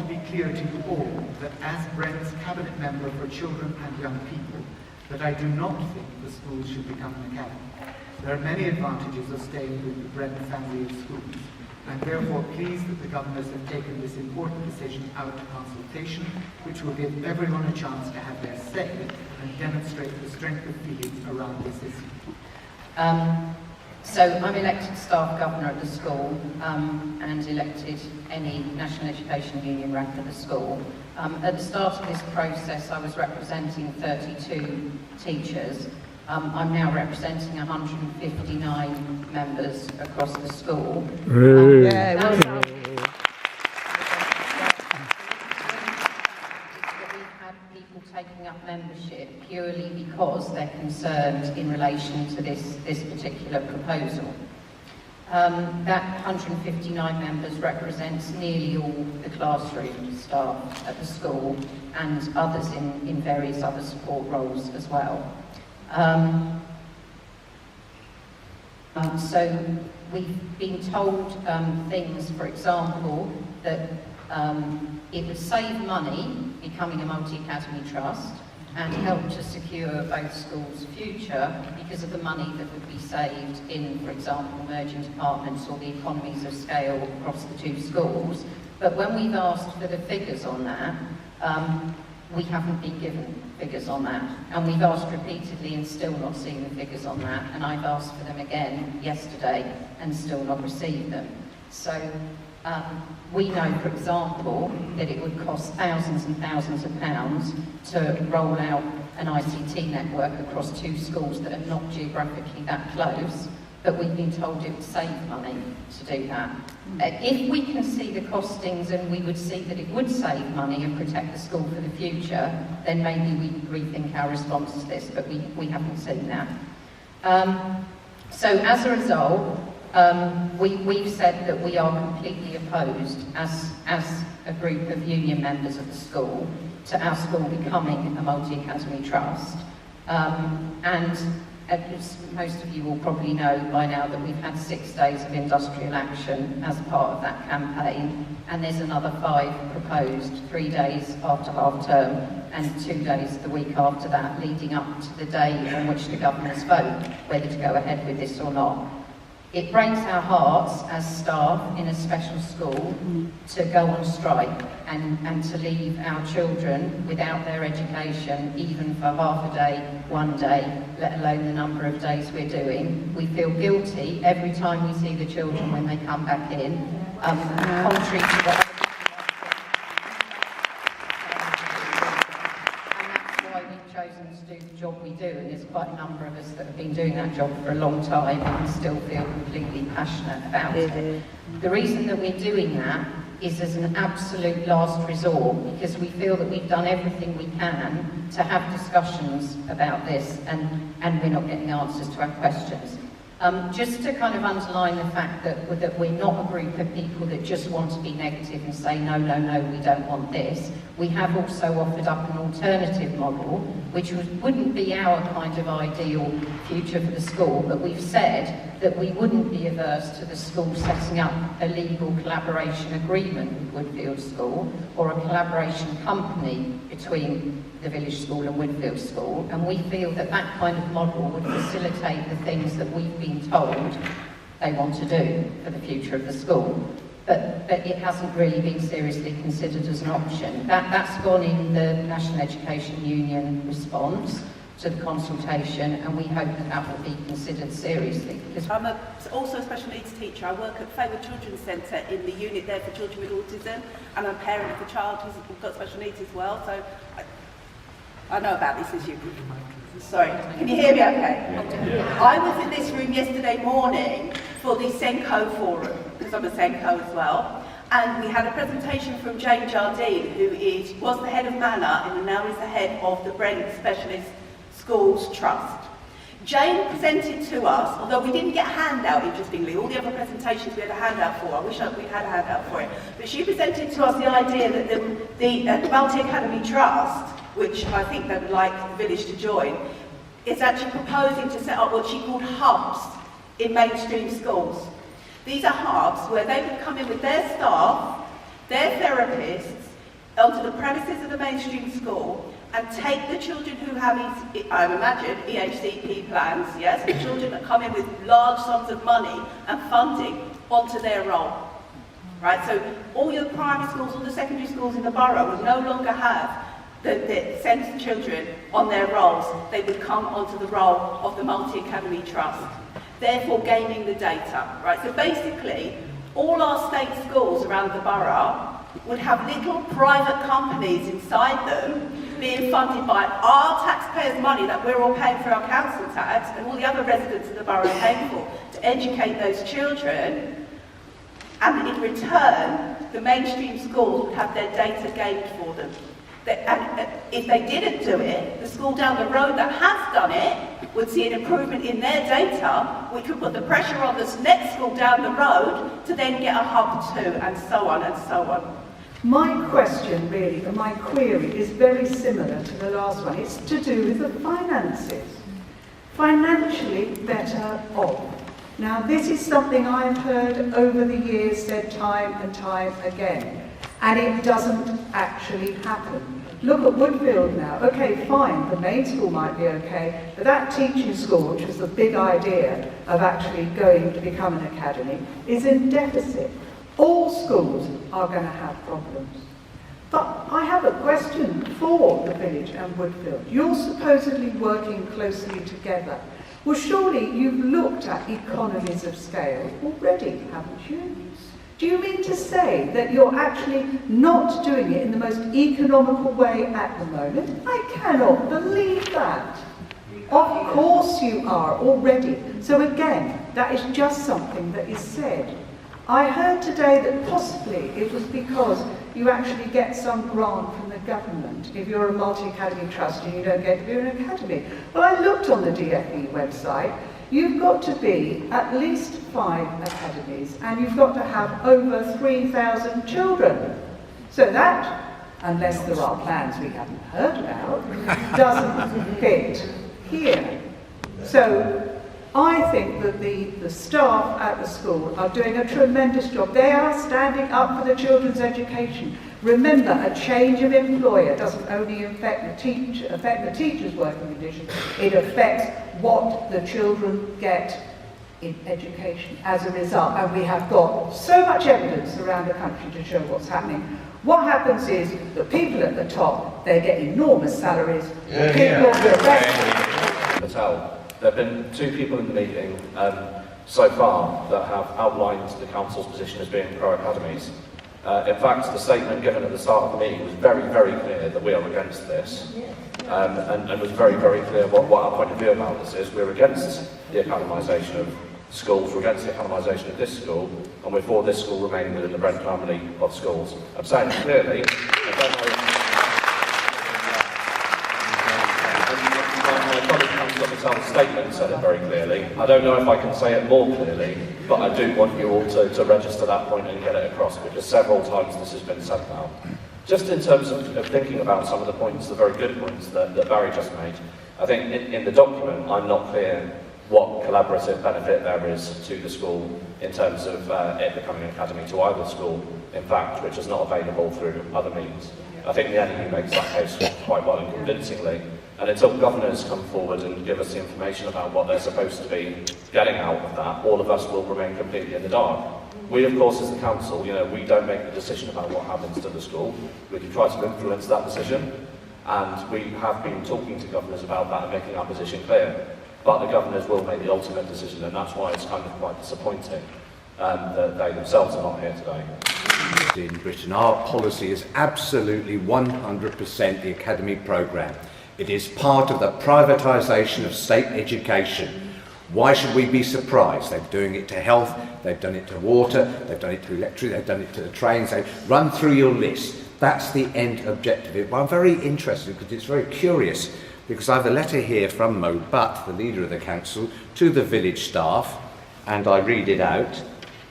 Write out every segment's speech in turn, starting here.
be clear to you all that as Brent's Cabinet Member for Children and Young People, that I do not think the school should become an academy. There are many advantages of staying with the Brent family of schools. I'm therefore pleased that the governors have taken this important decision out to consultation, which will give everyone a chance to have their say and demonstrate the strength of feelings around this issue. So I'm elected staff governor at the school and elected any National Education Union rep at the school. At the start of this process I was representing 32 teachers. I'm now representing 159 members across the school. We've had people taking up membership purely because they're concerned in relation to this particular proposal. That 159 members represents nearly all the classroom staff at the school and others in various other support roles as well. So we've been told things, for example, that it would save money becoming a multi-academy trust and help to secure both schools' future because of the money that would be saved in, for example, merging departments or the economies of scale across the two schools. But when we've asked for the figures on that, we haven't been given figures on that. And we've asked repeatedly and still not seen the figures on that. And I've asked for them again yesterday and still not received them. So we know, for example, that it would cost thousands and thousands of pounds to roll out an ICT network across two schools that are not geographically that close, but we've been told it would save money to do that. If we can see the costings and we would see that it would save money and protect the school for the future, then maybe we would rethink our response to this, but we haven't seen that. So as a result, we've said that we are completely opposed as a group of union members of the school to our school becoming a multi-academy trust. And as most of you will probably know by now that we've had 6 days of industrial action as part of that campaign, and there's another 5 proposed, 3 days after half term and 2 days the week after that, leading up to the day on which the governors vote whether to go ahead with this or not. It breaks our hearts as staff in a special school to go on strike and to leave our children without their education, even for half a day, 1 day, let alone the number of days we're doing. We feel guilty every time we see the children when they come back in, contrary to what the job we do, and there's quite a number of us that have been doing that job for a long time and still feel completely passionate about it. The reason that we're doing that is as an absolute last resort, because we feel that we've done everything we can to have discussions about this and we're not getting answers to our questions. Just to kind of underline the fact that we're not a group of people that just want to be negative and say, no, no, no, we don't want this. We have also offered up an alternative model, which wouldn't be our kind of ideal future for the school, but we've said that we wouldn't be averse to the school setting up a legal collaboration agreement with Woodfield School, or a collaboration company between the village school and Woodfield School, and we feel that that kind of model would facilitate the things that we've been told they want to do for the future of the school. But it hasn't really been seriously considered as an option. That's gone in the National Education Union response to the consultation, and we hope that that will be considered seriously. Because I'm also a special needs teacher. I work at Faywood Children's Centre in the unit there for children with autism, and I'm a parent of a child who's got special needs as well, so I know about this issue. Sorry, can you hear me okay? Yeah. I was in this room yesterday morning for the Senko forum, because I'm a Senko as well, and we had a presentation from Jane Jardine, who was the head of Manor and now is the head of the Brent Specialist Schools Trust. Jane presented to us, although we didn't get a handout, interestingly, all the other presentations we had a handout for. I wish we had a handout for it. But she presented to us the idea that the Multi-Academy Trust, which I think they would like the village to join, is actually proposing to set up what she called hubs in mainstream schools. These are hubs where they would come in with their staff, their therapists, onto the premises of the mainstream school and take the children who have, I imagine, EHCP plans, yes, the children that come in with large sums of money and funding onto their roll. Right, so all your primary schools, all the secondary schools in the borough would no longer have the send children on their rolls. They would come onto the roll of the Multi-Academy Trust, therefore gaining the data. Right, so basically, all our state schools around the borough would have little private companies inside them being funded by our taxpayers' money that we're all paying for our council tax and all the other residents of the borough are paying for to educate those children. And in return, the mainstream schools would have their data gained for them. And if they didn't do it, the school down the road that has done it would see an improvement in their data, which would put the pressure on this next school down the road to then get a hub too, and so on and so on. My question really, and my query, is very similar to the last one. It's to do with the finances. Financially better off. Now this is something I've heard over the years said time and time again, and it doesn't actually happen. Look at Woodfield now. Okay, fine, the main school might be okay, but that teaching school, which was the big idea of actually going to become an academy, is in deficit. All schools are going to have problems. But I have a question for the village and Woodfield. You're supposedly working closely together. Well, surely you've looked at economies of scale already, haven't you? Do you mean to say that you're actually not doing it in the most economical way at the moment? I cannot believe that. Of course you are already. So again, that is just something that is said. I heard today that possibly it was because you actually get some grant from the government if you're a multi-academy trust and you don't get to be an academy. Well, I looked on the DFE website. You've got to be at least 5 academies and you've got to have over 3,000 children. So that, unless there are plans we haven't heard about, doesn't fit here. So I think that the staff at the school are doing a tremendous job. They are standing up for the children's education. Remember, a change of employer doesn't only affect the teacher's working conditions, it affects what the children get in education as a result. And we have got so much evidence around the country to show what's happening. What happens is the people at the top, they get enormous salaries. There have been 2 people in the meeting so far that have outlined the council's position as being pro-academies. In fact, the statement given at the start of the meeting was very, very clear that we are against this, and was very, very clear what our point of view about this is. We're against the academisation of schools, we're against the academisation of this school, and we're for this school remaining within the Brent family of schools. I'm saying clearly, I don't know. The statement said it very clearly. I don't know if I can say it more clearly, but I do want you all to register that point and get it across, because several times this has been said now. Just in terms of thinking about some of the points, the very good points that Barry just made, I think in the document I'm not clear what collaborative benefit there is to the school in terms of it becoming an academy to either school, in fact, which is not available through other means. I think the NEU makes that case quite well and convincingly. And until governors come forward and give us the information about what they're supposed to be getting out of that, all of us will remain completely in the dark. We, of course, as the council, we don't make the decision about what happens to the school. We can try to influence that decision, and we have been talking to governors about that and making our position clear. But the governors will make the ultimate decision, and that's why it's kind of quite disappointing that they themselves are not here today. In Britain, our policy is absolutely 100% the academy programme. It is part of the privatisation of state education. Why should we be surprised? They're doing it to health, they've done it to water, they've done it to electricity, they've done it to the trains. They run through your list. That's the end objective. But I'm very interested because it's very curious, because I have a letter here from Mo Butt, the leader of the council, to the village staff, and I read it out.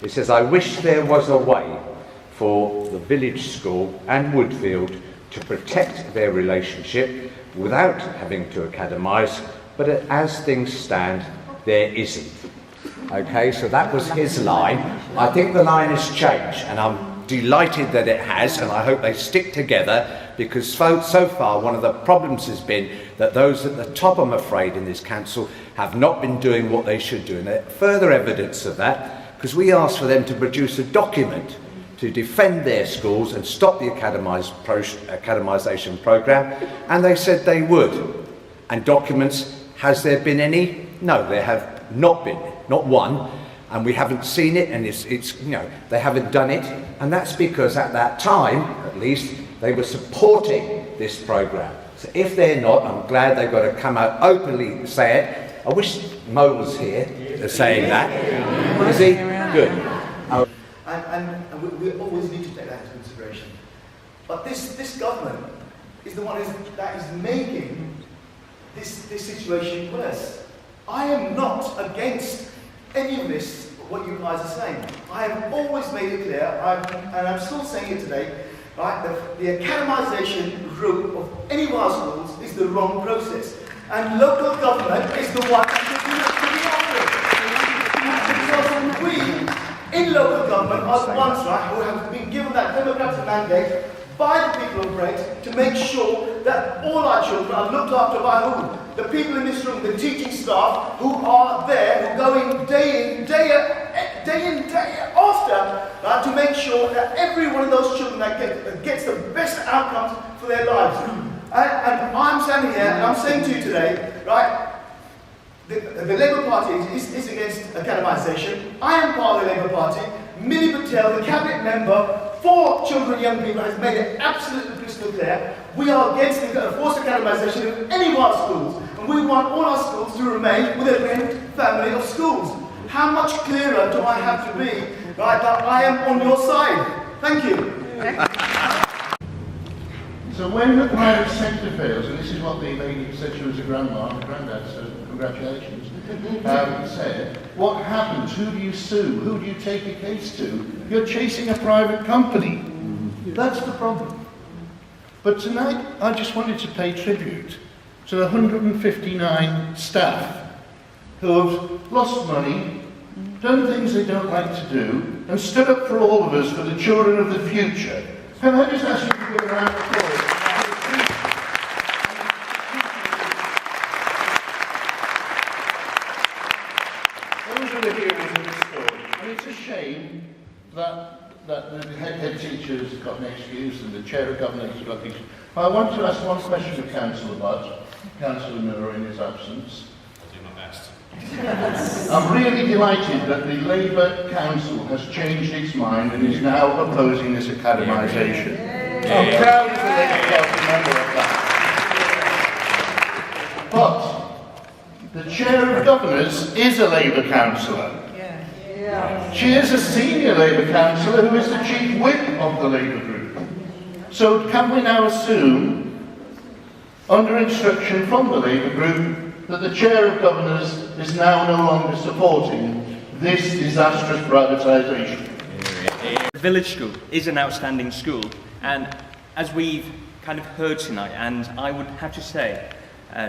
It says, "I wish there was a way for the village school and Woodfield to protect their relationship without having to academise, but as things stand, there isn't." Okay, so that was his line. I think the line has changed, and I'm delighted that it has, and I hope they stick together, because so far one of the problems has been that those at the top, I'm afraid, in this council have not been doing what they should do. And there's further evidence of that, because we asked for them to produce a document to defend their schools and stop the academisation programme, and they said they would. And documents, has there been any? No, there have not been, not one. And we haven't seen it, and it's you know, they haven't done it, and that's because at that time, at least, they were supporting this programme. So if they're not, I'm glad they've got to come out openly and say it. I wish Mo was here saying that. Is he? Good. And we always need to take that into consideration. But this government is the one that is making this situation worse. I am not against any of this, what you guys are saying. I have always made it clear, and I'm still saying it today, right, the academisation route of any of our schools is the wrong process. And local government is the one that should be because we, in local government, are the ones, right, who have been given that democratic mandate by the people of Brent to make sure that all our children are looked after by who? The people in this room, the teaching staff who are there, who go in day after, to make sure that every one of those children that gets the best outcomes for their lives. And I'm standing here and I'm saying to you today, right, the Labour Party is against academisation. I am part of the Labour Party. Millie Patel, the cabinet member for children and young people, has made it absolutely crystal clear. We are against the forced academisation of any of our schools, and we want all our schools to remain with a Brent family of schools. How much clearer do I have to be, right, that I am on your side? Thank you. So when the private sector fails, and this is what the lady who said she was a grandma, and granddad, so congratulations, said, what happens? Who do you sue? Who do you take a case to? You're chasing a private company. That's the problem. But tonight, I just wanted to pay tribute to the 159 staff who have lost money, done things they don't like to do, and stood up for all of us, for the children of the future. Can I just ask you to give a round of applause? Those are the heroes of the story. And it's a shame that the head teacher has got an excuse and the chair of government has got an excuse. I want to ask one question of Councillor Butt, Councillor Miller in his absence. I'll do my best. I'm really delighted that the Labour Council has changed its mind and is now opposing this academisation. I'm proud as a Labour Party member of that. But the chair of governors is a Labour councillor. She is a senior Labour councillor who is the chief whip of the Labour group. So can we now assume, under instruction from the Labour group, that the chair of governors is now no longer supporting this disastrous privatisation? The village school is an outstanding school, and as we've kind of heard tonight, and I would have to say,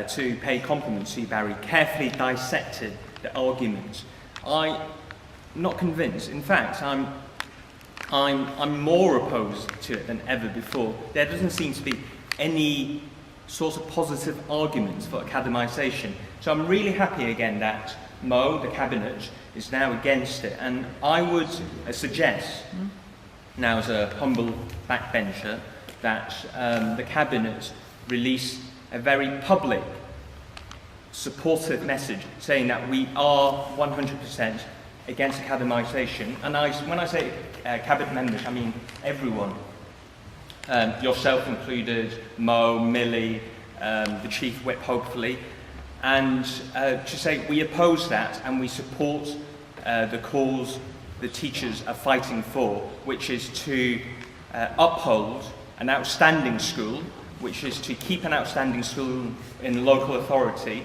to pay compliments to you, Barry, carefully dissected the argument. I'm not convinced. In fact, I'm more opposed to it than ever before. There doesn't seem to be any sort of positive arguments for academisation. So I'm really happy again that Mo, the Cabinet, is now against it. And I would suggest, now as a humble backbencher, that the Cabinet release a very public, supportive message saying that we are 100% against academisation. And when I say Cabinet members, I mean everyone. Yourself included, Mo, Millie, the Chief Whip, hopefully, and to say we oppose that and we support the cause the teachers are fighting for, which is to uphold an outstanding school, which is to keep an outstanding school in local authority.